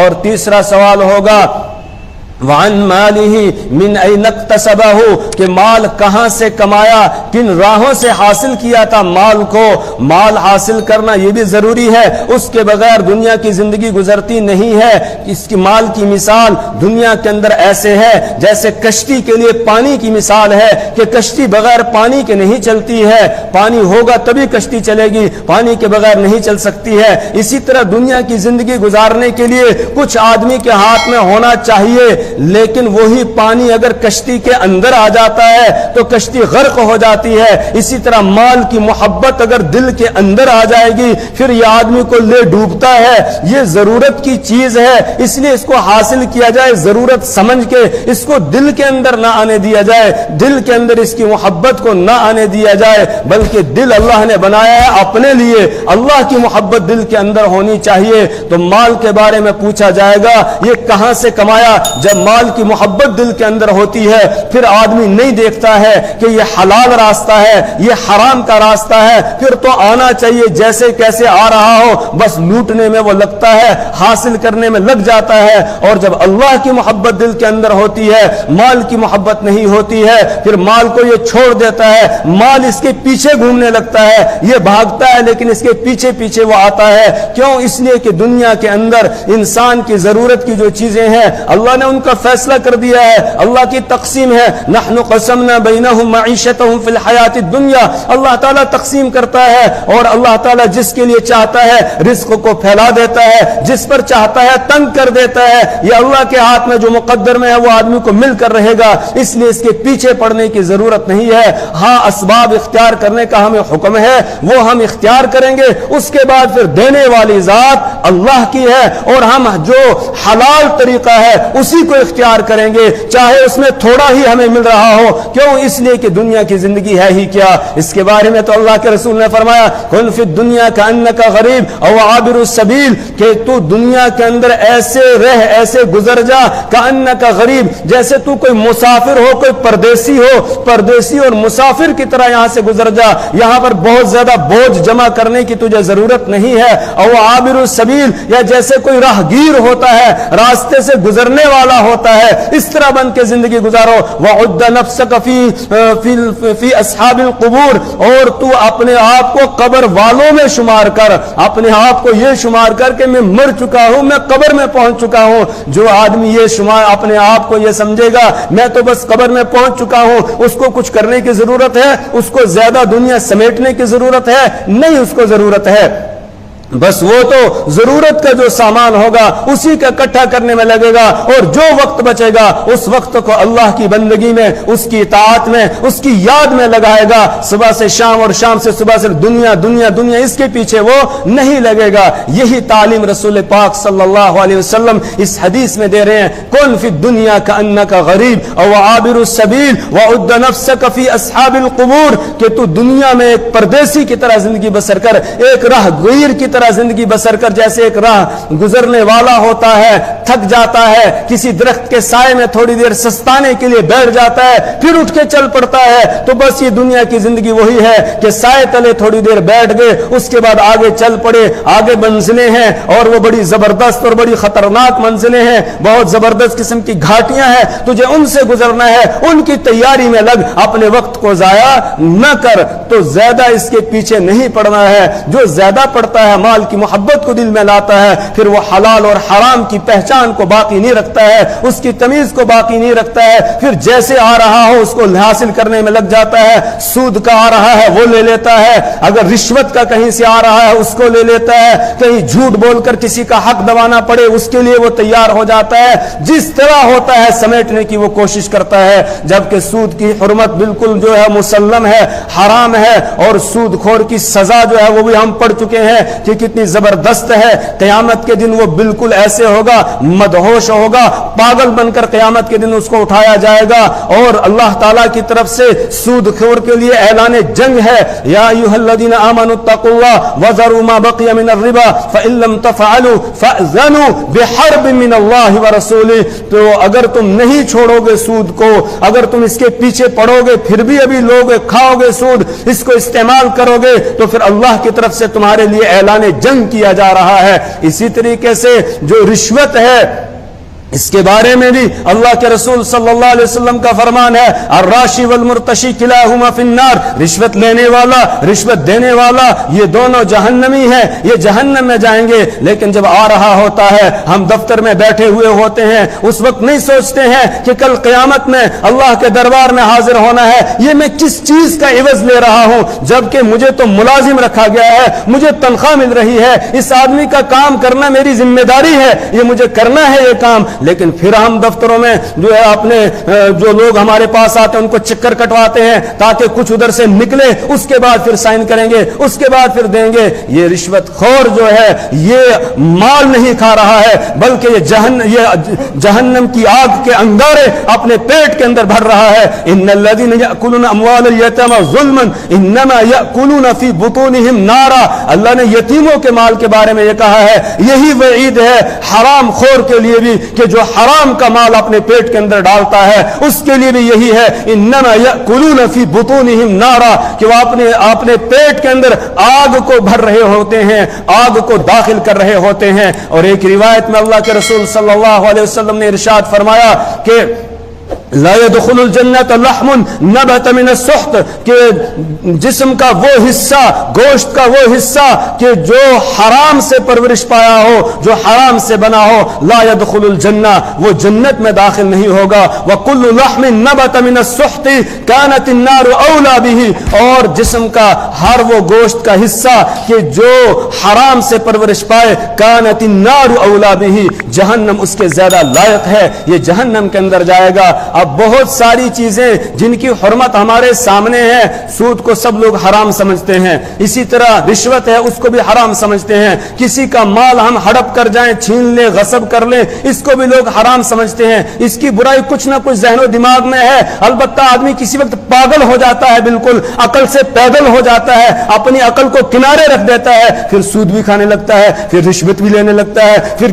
اور تیسرا سوال ہوگا وعن مالہ من این اکتسبہ، کہ مال کہاں سے کمایا، کن راہوں سے حاصل کیا تھا مال کو۔ مال حاصل کرنا یہ بھی ضروری ہے، اس کے بغیر دنیا کی زندگی گزرتی نہیں ہے۔ اس کی مال کی مثال دنیا کے اندر ایسے ہے جیسے کشتی کے لیے پانی کی مثال ہے کہ کشتی بغیر پانی کے نہیں چلتی ہے، پانی ہوگا تبھی کشتی چلے گی، پانی کے بغیر نہیں چل سکتی ہے۔ اسی طرح دنیا کی زندگی گزارنے کے لیے کچھ آدمی کے ہاتھ میں ہونا چاہیے، لیکن وہی پانی اگر کشتی کے اندر آ جاتا ہے تو کشتی غرق ہو جاتی ہے۔ اسی طرح مال کی محبت اگر دل کے اندر آ جائے گی پھر یہ آدمی کو لے ڈوبتا ہے۔ یہ ضرورت کی چیز ہے، اس لیے اس کو حاصل کیا جائے ضرورت سمجھ کے، اس کو دل کے اندر نہ آنے دیا جائے، دل کے اندر اس کی محبت کو نہ آنے دیا جائے، بلکہ دل اللہ نے بنایا ہے اپنے لیے، اللہ کی محبت دل کے اندر ہونی چاہیے۔ تو مال کے بارے میں پوچھا جائے گا یہ کہاں سے کمایا؟ جب مال کی محبت دل کے اندر ہوتی ہے پھر آدمی نہیں دیکھتا ہے کہ یہ حلال راستہ ہے یہ حرام کا راستہ ہے، پھر تو آنا چاہیے جیسے کیسے آ رہا ہو، بس لوٹنے میں وہ لگتا ہے، حاصل کرنے میں لگ جاتا ہے۔ اور جب اللہ کی محبت دل کے اندر ہوتی ہے، مال کی محبت نہیں ہوتی ہے، پھر مال کو یہ چھوڑ دیتا ہے، مال اس کے پیچھے گھومنے لگتا ہے، یہ بھاگتا ہے لیکن اس کے پیچھے پیچھے وہ آتا ہے۔ کیوں؟ اس لیے کہ دنیا کے اندر انسان کی ضرورت کی جو چیزیں ہیں اللہ نے ان کا فیصلہ کر دیا ہے، اللہ کی تقسیم ہے۔ نحن قسمنا بینہم معیشتہم فی الحیات الدنیا، اللہ تعالیٰ تقسیم کرتا ہے اور اللہ تعالیٰ جس کے لیے چاہتا ہے رزق کو پھیلا دیتا ہے، جس پر چاہتا ہے تنگ کر دیتا ہے۔ یہ اللہ کے ہاتھ میں جو مقدر میں ہے وہ آدمی کو مل کر رہے گا، اس لیے اس کے پیچھے پڑنے کی ضرورت نہیں ہے۔ ہاں اسباب اختیار کرنے کا ہمیں حکم ہے، وہ ہم اختیار کریں گے، اس کے بعد پھر دینے والی ذات اللہ کی ہے اور ہم جو حلال طریقہ ہے اسی کو اختیار کریں گے، چاہے اس میں تھوڑا ہی ہمیں مل رہا ہو۔ کیوں؟ اس لیے کہ دنیا کی زندگی ہے ہی کیا۔ اس کے بارے میں تو اللہ کے رسول نے فرمایا کن فی الدنیا کانک غریب او عابر السبیل، کہ تو دنیا کے اندر ایسے رہ، ایسے گزر جا کانک غریب، جیسے تو کوئی مسافر ہو، کوئی پردیسی ہو، پردیسی اور مسافر کی طرح یہاں سے گزر جا۔ یہاں پر بہت زیادہ بوجھ جمع کرنے کی تجھے ضرورت نہیں ہے۔ او عابر السبیل، یا جیسے کوئی راہگیر ہوتا ہے، راستے سے گزرنے والا ہوتا ہے، اس طرح بن کے زندگی گزارو۔ وعد نفسک فی اصحاب القبور، اور تو اپنے آپ کو قبر والوں میں شمار کر، اپنے آپ کو یہ شمار کر کہ میں مر چکا ہوں، میں قبر میں پہنچ چکا ہوں۔ جو آدمی یہ شمار اپنے آپ کو یہ سمجھے گا میں تو بس قبر میں پہنچ چکا ہوں، اس کو کچھ کرنے کی ضرورت ہے، اس کو زیادہ دنیا سمیٹنے کی ضرورت ہے نہیں، اس کو ضرورت ہے بس وہ تو ضرورت کا جو سامان ہوگا اسی کا اکٹھا کرنے میں لگے گا، اور جو وقت بچے گا اس وقت کو اللہ کی بندگی میں، اس کی اطاعت میں، اس کی یاد میں لگائے گا۔ صبح سے شام اور شام سے صبح سے دنیا دنیا دنیا، اس کے پیچھے وہ نہیں لگے گا۔ یہی تعلیم رسول پاک صلی اللہ علیہ وسلم اس حدیث میں دے رہے ہیں، کن فی الدنیا کانک غریب او عابر السبیل وعد نفسک فی اصحاب القبور، کہ تو دنیا میں ایک پردیسی کی طرح زندگی بسر کر، ایک راہگیر کی طرح زندگی بسر کر، جیسے ایک راہ گزرنے والا ہوتا ہے، تھک جاتا ہے، کسی درخت کے سائے میں تھوڑی دیر سستانے کے لیے بیٹھ جاتا ہے، پھر اٹھ کے چل پڑتا ہے۔ تو بس یہ دنیا کی زندگی وہی ہے کہ سائے تلے تھوڑی دیر بیٹھ گئے، اس کے بعد آگے چل پڑے، آگے منزلیں ہیں اور وہ بڑی زبردست اور بڑی خطرناک منزلیں ہیں، بہت زبردست قسم کی گھاٹیاں ہیں، تجھے ان سے گزرنا ہے، ان کی تیاری میں لگ، اپنے وقت کو ضائع نہ کر۔ تو زیادہ اس کے پیچھے نہیں پڑنا ہے، جو زیادہ پڑتا ہے مال کی محبت کو دل میں لاتا ہے، پھر وہ حلال اور حرام کی پہچان کو باقی نہیں رکھتا ہے، اس کی تمیز کو باقی نہیں رکھتا ہے، پھر جیسے آ رہا ہو اس کو حاصل کرنے میں لگ جاتا ہے۔ سود کا آ رہا ہے وہ لے لیتا ہے، اگر رشوت کا کہیں سے آ رہا ہے اس کو لے لیتا ہے، کہیں جھوٹ بول کر کسی کا حق دبانا پڑے اس کے لیے وہ تیار ہو جاتا ہے، جس طرح ہوتا ہے سمیٹنے کی وہ کوشش کرتا ہے۔ جبکہ سود کی حرمت بالکل جو ہے مسلم ہے، حرام ہے، اور سود خور کی سزا جو ہے وہ بھی ہم پڑھ چکے ہیں کہ کتنی زبردست ہے۔ قیامت کے دن وہ بالکل ایسے ہوگا، مدہوش ہوگا، پاگل بن کر قیامت کے دن اس کو اٹھایا جائے گا، اور اللہ تعالیٰ کی طرف سے سود خور کے لیے اعلان جنگ ہے، یا ایھا الذین آمنوا اتقوا اللہ وذروا ما بقی من الربا فإن لم تفعلوا فأذنوا بحرب من اللہ ورسولہ۔ تو اگر تم نہیں چھوڑو گے سود کو، اگر تم اس کے پیچھے پڑو گے، پھر بھی ابھی لوگ کھاؤ گے سود، اس کو استعمال کرو گے، تو پھر اللہ کی طرف سے تمہارے لیے اعلان میدان جنگ کیا جا رہا ہے۔ اسی طریقے سے جو رشوت ہے اس کے بارے میں بھی اللہ کے رسول صلی اللہ علیہ وسلم کا فرمان ہے، الراشی والمرتشی کلاہما فی النار، رشوت لینے والا رشوت دینے والا یہ دونوں جہنمی ہیں، یہ جہنم میں جائیں گے۔ لیکن جب آ رہا ہوتا ہے، ہم دفتر میں بیٹھے ہوئے ہوتے ہیں، اس وقت نہیں سوچتے ہیں کہ کل قیامت میں اللہ کے دربار میں حاضر ہونا ہے، یہ میں کس چیز کا عوض لے رہا ہوں، جبکہ مجھے تو ملازم رکھا گیا ہے، مجھے تنخواہ مل رہی ہے، اس آدمی کا کام کرنا میری ذمہ داری ہے، یہ مجھے کرنا ہے یہ کام۔ لیکن پھر ہم دفتروں میں جو ہے اپنے جو لوگ ہمارے پاس آتے ہیں ان کو چکر کٹواتے ہیں تاکہ کچھ ادھر سے نکلے، اس کے بعد پھر سائن کریں گے، اس کے بعد پھر دیں گے۔ یہ رشوت خور جو ہے یہ مال نہیں کھا رہا ہے بلکہ یہ جہنم کی آگ کے انگارے اپنے پیٹ کے اندر بھر رہا ہے۔ ان الذين ياكلون اموال اليتامى ظلما انما ياكلون في بطونهم نارا، اللہ نے یتیموں کے مال کے بارے میں یہ کہا ہے، یہی وعید ہے حرام خور کے لیے بھی کہ جو حرام کا مال اپنے پیٹ کے اندر ڈالتا ہے اس کے لیے بھی یہی ہے، انما یاکلون فی بطونہم نارا، کہ وہ اپنے پیٹ کے اندر آگ کو بھر رہے ہوتے ہیں، آگ کو داخل کر رہے ہوتے ہیں۔ اور ایک روایت میں اللہ کے رسول صلی اللہ علیہ وسلم نے ارشاد فرمایا کہ لا يدخل الجنت لحم نبت من السحت، کہ جسم کا وہ حصہ، گوشت کا وہ حصہ کہ جو حرام سے پرورش پایا ہو، جو حرام سے بنا ہو، لا يدخل الجنہ، وہ جنت میں داخل نہیں ہوگا۔ وكل لحم نبت من السحت كانت النار اولى به، اور جسم کا ہر وہ گوشت کا حصہ کہ جو حرام سے پرورش پائے، كانت النار اولى به، جہنم اس کے زیادہ لائق ہے، یہ جہنم کے اندر جائے گا۔ اب بہت ساری چیزیں جن کی حرمت ہمارے سامنے ہے، سود کو سب لوگ حرام سمجھتے ہیں، اسی طرح رشوت ہے اس کو بھی حرام سمجھتے ہیں، کسی کا مال ہم ہڑپ کر جائیں، چھین لیں، غصب کر لیں، اس کو بھی لوگ حرام سمجھتے ہیں۔ اس کی برائی کچھ نہ کچھ ذہن و دماغ میں ہے، البتہ آدمی کسی وقت پاگل ہو جاتا ہے، بالکل عقل سے پیدل ہو جاتا ہے، اپنی عقل کو کنارے رکھ دیتا ہے، پھر سود بھی کھانے لگتا ہے، پھر رشوت بھی لینے لگتا ہے، پھر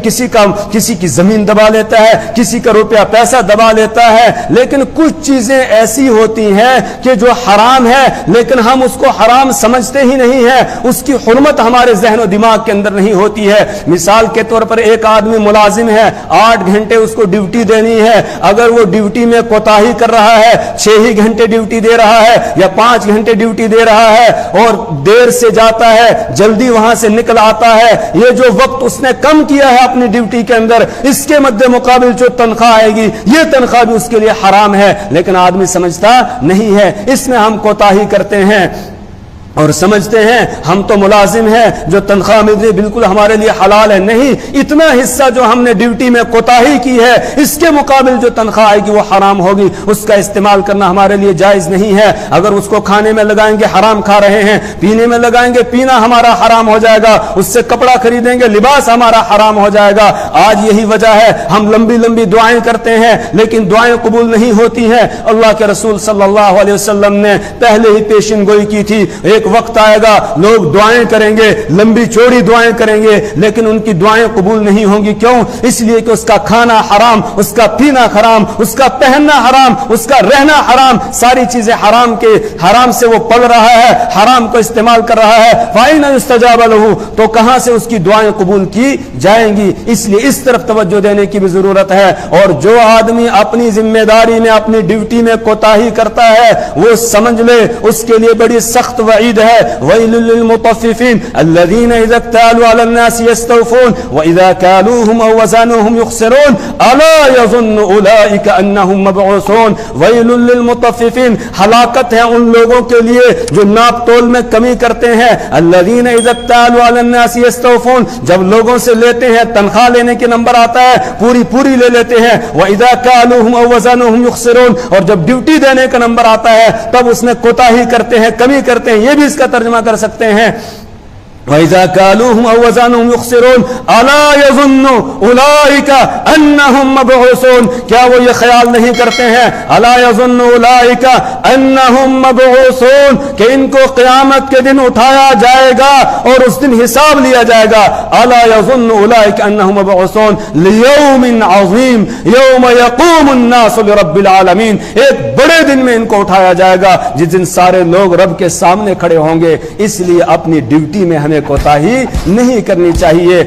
کسی کی زمین دبا لیتا ہے، کسی کا روپیہ پیسہ دبا لیتا ہے۔ لیکن کچھ چیزیں ایسی ہوتی ہیں کہ جو حرام ہے لیکن ہم اس کو حرام سمجھتے ہی نہیں ہیں، اس کی حرمت ہمارے ذہن و دماغ کے اندر نہیں ہوتی ہے۔ مثال کے طور پر ایک آدمی ملازم ہے، 8 گھنٹے اس کو ڈیوٹی دینی ہے، اگر وہ ڈیوٹی میں کوتاہی کر رہا ہے، 6 ہی گھنٹے ڈیوٹی دے رہا ہے یا 5 گھنٹے ڈیوٹی دے رہا ہے اور دیر سے جاتا ہے، جلدی وہاں سے نکل آتا ہے، یہ جو وقت اس نے کم کیا ہے اپنی ڈیوٹی کے اندر، اس کے مد مقابل جو تنخواہ آئے گی یہ تنخواہ بھی اس کے لیے حرام ہے، لیکن آدمی سمجھتا نہیں ہے۔ اس میں ہم کوتاہی کرتے ہیں اور سمجھتے ہیں ہم تو ملازم ہیں، جو تنخواہ مل رہی بالکل ہمارے لیے حلال ہے۔ نہیں، اتنا حصہ جو ہم نے ڈیوٹی میں کوتاہی کی ہے اس کے مقابل جو تنخواہ آئے گی وہ حرام ہوگی، اس کا استعمال کرنا ہمارے لیے جائز نہیں ہے۔ اگر اس کو کھانے میں لگائیں گے حرام کھا رہے ہیں، پینے میں لگائیں گے پینا ہمارا حرام ہو جائے گا، اس سے کپڑا خریدیں گے لباس ہمارا حرام ہو جائے گا۔ آج یہی وجہ ہے ہم لمبی لمبی دعائیں کرتے ہیں لیکن دعائیں قبول نہیں ہوتی ہیں۔ اللہ کے رسول صلی اللہ علیہ وسلم نے پہلے ہی پیشن گوئی کی تھی، ایک وقت آئے گا لوگ دعائیں کریں گے، لمبی چوڑی دعائیں کریں گے لیکن ان کی دعائیں قبول نہیں ہوں گی۔ کیوں؟ اس لیے کہ اس کا کھانا حرام، اس کا پینا حرام، اس کا پہننا حرام، اس کا رہنا حرام، ساری چیزیں حرام سے وہ پل رہا ہے، حرام کو استعمال کر رہا ہے۔ فَأَيْنَ يُسْتَجَابَ لَهُ، تو کہاں سے اس کی دعائیں قبول کی جائیں گی؟ اس لیے اس طرف توجہ دینے کی بھی ضرورت ہے۔ اور جو آدمی اپنی ذمہ داری میں اپنی ڈیوٹی میں کوتاہی کرتا ہے وہ سمجھ لے اس کے لیے بڑی سخت وعید ہے۔ وَيْلٌ لِّلْمُطَفِّفِينَ الَّذِينَ إِذَا اكْتَالُوا عَلَى النَّاسِ يَسْتَوْفُونَ وَإِذَا كَالُوهُمْ أَوْ وَزَنُوهُمْ يُخْسِرُونَ أَلَا يَظُنُّ أُولَٰئِكَ أَنَّهُمْ مَبْعُوثُونَ وَيْلٌ لِّلْمُطَفِّفِينَ، ہلاکت ہے ان لوگوں کے لیے جو ناپ تول میں کمی کرتے ہیں۔ الَّذِينَ إِذَا اكْتَالُوا عَلَى النَّاسِ يَسْتَوْفُونَ، جب لوگوں سے لیتے ہیں، تنخواہ لینے کے نمبر آتا ہے پوری لے لیتے ہیں۔ وَإِذَا كَالُوهُمْ أَوْ وَزَنُوهُمْ يُخْسِرُونَ، اور جب ڈیوٹی دینے کا نمبر آتا ہے تب اس میں کوتاہی کرتے ہیں، کمی کرتے ہیں۔ یہ بھی اس کا ترجمہ کر سکتے ہیں وَإِذَا كَالُوهُمْ أَوْ وَزَنُوهُمْ يُخْسِرُونَ أَلَا يَظُنُّ أُولَٰئِكَ أَنَّهُمْ مَبْعُوثُونَ، کیا وہ یہ خیال نہیں کرتے ہیں؟ أَلَا يَظُنُّ أُولَٰئِكَ أَنَّهُمْ مَبْعُوثُونَ، کہ ان کو قیامت کے دن اٹھایا جائے گا اور اس دن حساب لیا جائے گا۔ أَلَا يَظُنُّ أُولَٰئِكَ أَنَّهُمْ مَبْعُوثُونَ لِيَوْمٍ عَظِيمٍ يَوْمَ يَقُومُ النَّاسُ لِرَبِّ الْعَالَمِينَ، ایک بڑے دن میں ان کو اٹھایا جائے گا جس دن سارے لوگ رب کے سامنے کھڑے ہوں گے۔ اس لیے اپنی ڈیوٹی میں ہمیں میں کوتاہی نہیں کرنی چاہیے۔